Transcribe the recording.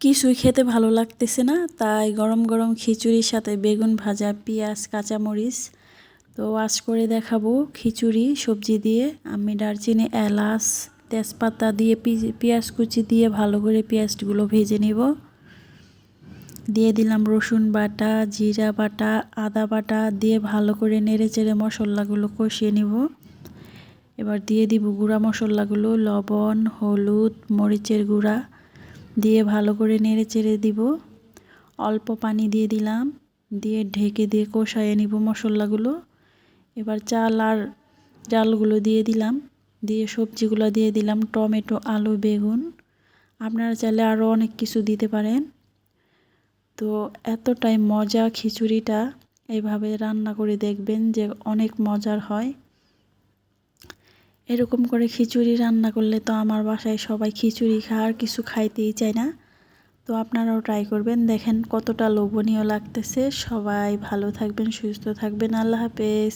কিছুই খেতে ভালো লাগতেছে না, তাই গরম গরম খিচুড়ির সাথে বেগুন ভাজা, পেঁয়াজ, কাঁচামরিচ। তো আজ করে দেখাবো খিচুড়ি সবজি দিয়ে। আমি দারচিনি, এলাচ, তেজপাতা দিয়ে পেঁয়াজ কুচি দিয়ে ভালো করে পেঁয়াজগুলো ভেজে নিব। দিয়ে দিলাম রসুন বাটা, জিরা বাটা, আদা বাটা দিয়ে ভালো করে নেড়ে চেড়ে মশলাগুলো কষিয়ে নিব। এবার দিয়ে দিব গুঁড়া মশলাগুলো, লবণ, হলুদ, মরিচের গুঁড়া দিয়ে ভালো করে নেড়ে চেড়ে দিব। অল্প পানি দিয়ে দিলাম, দিয়ে ঢেকে দিয়ে কষায়ে নিব মশলাগুলো। এবার চাল আর ডালগুলো দিয়ে দিলাম, দিয়ে সবজিগুলো দিয়ে দিলাম, টমেটো, আলু, বেগুন। আপনারা চাইলে আরও অনেক কিছু দিতে পারেন। তো এতটাই মজা খিচুড়িটা, এইভাবে রান্না করে দেখবেন যে অনেক মজার হয়। এরকম করে খিচুড়ি রান্না করলে তো আমার বাসায় সবাই খিচুড়ি খায়, আর কিছু খাইতেই চায় না। তো আপনারাও ট্রাই করবেন, দেখেন কতটা লোভনীয় লাগতেছে। সবাই ভালো থাকবেন, সুস্থ থাকবেন। আল্লাহ হাফেজ।